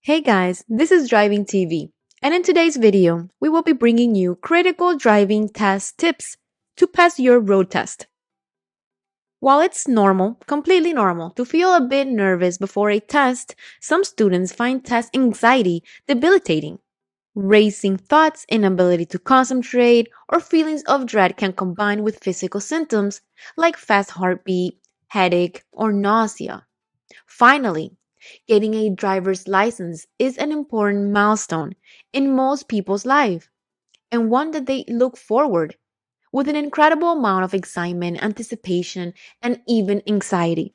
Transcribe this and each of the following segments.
Hey guys, this is Driving TV, and in today's video, we will be bringing you critical driving test tips to pass your road test. While it's normal, completely normal, to feel a bit nervous before a test, some students find test anxiety debilitating. Racing thoughts, inability to concentrate, or feelings of dread can combine with physical symptoms like fast heartbeat, headache, or nausea. Finally, getting a driver's license is an important milestone in most people's life and one that they look forward with an incredible amount of excitement, anticipation, and even anxiety.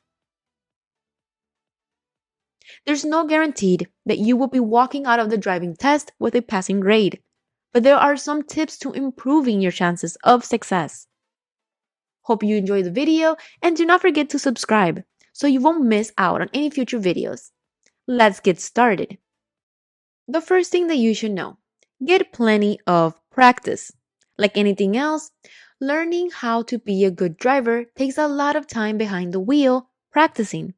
There's no guarantee that you will be walking out of the driving test with a passing grade, but there are some tips to improving your chances of success. Hope you enjoy the video and do not forget to subscribe so you won't miss out on any future videos. Let's get started. The first thing that you should know, get plenty of practice. Like anything else, learning how to be a good driver takes a lot of time behind the wheel practicing.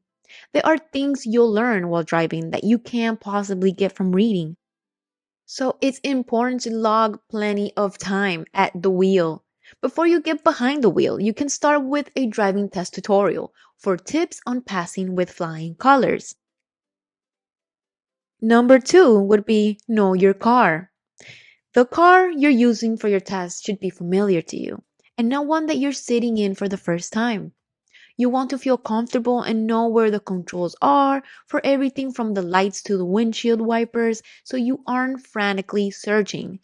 There are things you'll learn while driving that you can't possibly get from reading. So it's important to log plenty of time at the wheel. Before you get behind the wheel, you can start with a driving test tutorial for tips on passing with flying colors. Number two would be know your car. The car you're using for your test should be familiar to you and not one that you're sitting in for the first time. You want to feel comfortable and know where the controls are for everything from the lights to the windshield wipers so you aren't frantically searching.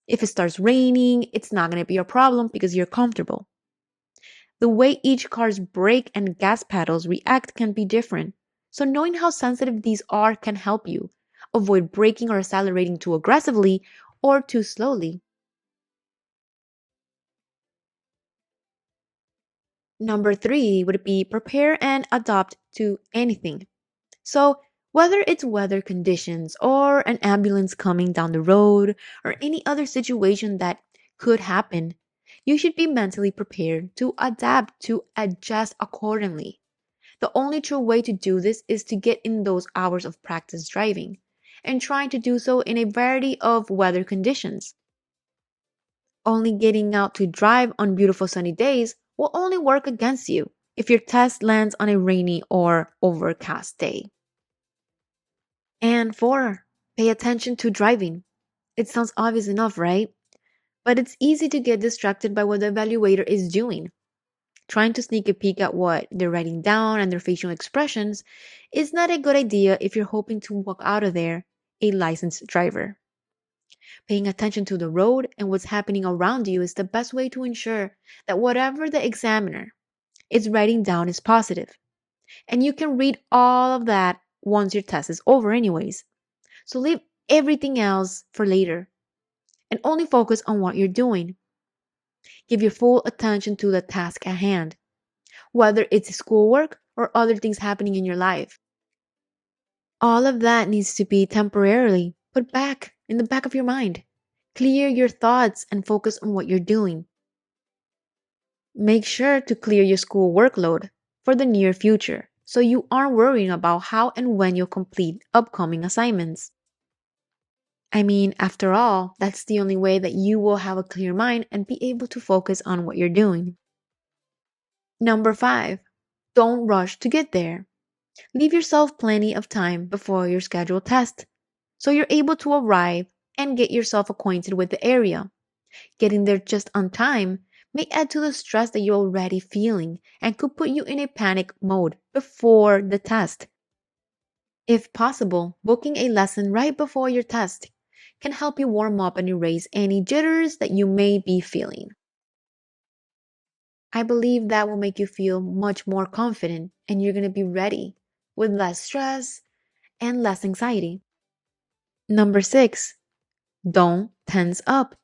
If it starts raining, it's not going to be a problem because you're comfortable. The way each car's brake and gas pedals react can be different, so knowing how sensitive these are can help you avoid braking or accelerating too aggressively or too slowly. Number three would be prepare and adapt to anything. So, whether it's weather conditions or an ambulance coming down the road or any other situation that could happen, you should be mentally prepared to adapt to adjust accordingly. The only true way to do this is to get in those hours of practice driving and trying to do so in a variety of weather conditions. Only getting out to drive on beautiful sunny days will only work against you if your test lands on a rainy or overcast day. And four, pay attention to driving. It sounds obvious enough, right? But it's easy to get distracted by what the evaluator is doing. Trying to sneak a peek at what they're writing down and their facial expressions is not a good idea if you're hoping to walk out of there a licensed driver. Paying attention to the road and what's happening around you is the best way to ensure that whatever the examiner is writing down is positive. And you can read all of that once your test is over, anyways. So leave everything else for later and only focus on what you're doing. Give your full attention to the task at hand, whether it's schoolwork or other things happening in your life. All of that needs to be temporarily put back in the back of your mind. Clear your thoughts and focus on what you're doing. Make sure to clear your school workload for the near future so you aren't worrying about how and when you'll complete upcoming assignments. I mean, after all, that's the only way that you will have a clear mind and be able to focus on what you're doing. Number five, don't rush to get there. Leave yourself plenty of time before your scheduled test so you're able to arrive and get yourself acquainted with the area. Getting there just on time may add to the stress that you're already feeling and could put you in a panic mode before the test. If possible, booking a lesson right before your test can help you warm up and erase any jitters that you may be feeling. I believe that will make you feel much more confident and you're going to be ready with less stress and less anxiety. Number six, don't tense up.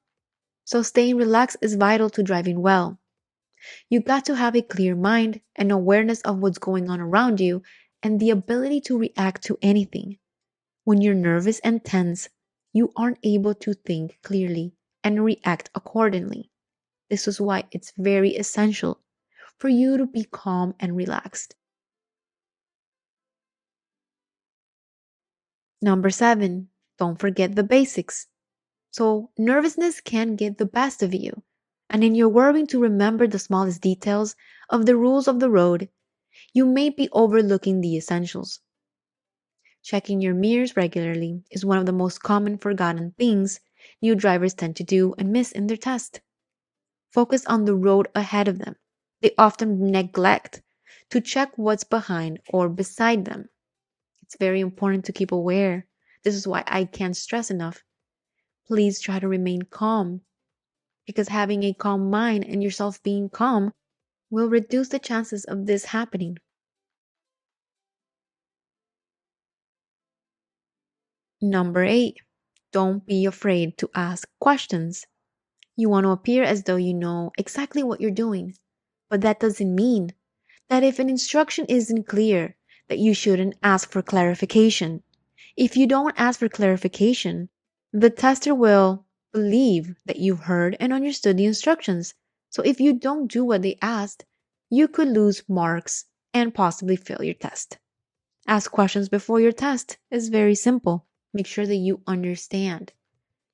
So staying relaxed is vital to driving well. You got to have a clear mind and awareness of what's going on around you and the ability to react to anything. When you're nervous and tense, you aren't able to think clearly and react accordingly. This is why it's very essential for you to be calm and relaxed. Number 7, don't forget the basics. So, nervousness can get the best of you. And in your worrying to remember the smallest details of the rules of the road, you may be overlooking the essentials. Checking your mirrors regularly is one of the most common forgotten things new drivers tend to do and miss in their test. Focus on the road ahead of them. They often neglect to check what's behind or beside them. It's very important to keep aware. This is why I can't stress enough. Please try to remain calm because having a calm mind and yourself being calm will reduce the chances of this happening. Number 8, don't be afraid to ask questions. You want to appear as though you know exactly what you're doing, but that doesn't mean that if an instruction isn't clear, that you shouldn't ask for clarification. If you don't ask for clarification, the tester will believe that you've heard and understood the instructions. So if you don't do what they asked, you could lose marks and possibly fail your test. Ask questions before your test is very simple. Make sure that you understand.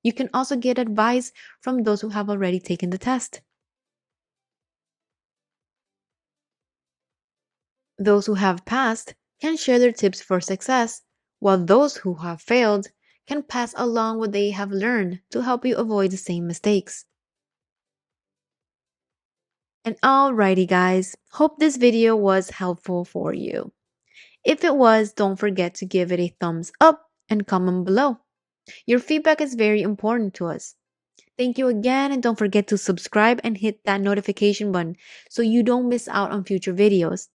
You can also get advice from those who have already taken the test. Those who have passed can share their tips for success, while those who have failed can pass along what they have learned to help you avoid the same mistakes. And alrighty guys, hope this video was helpful for you. If it was, don't forget to give it a thumbs up and comment below. Your feedback is very important to us. Thank you again, and don't forget to subscribe and hit that notification button so you don't miss out on future videos.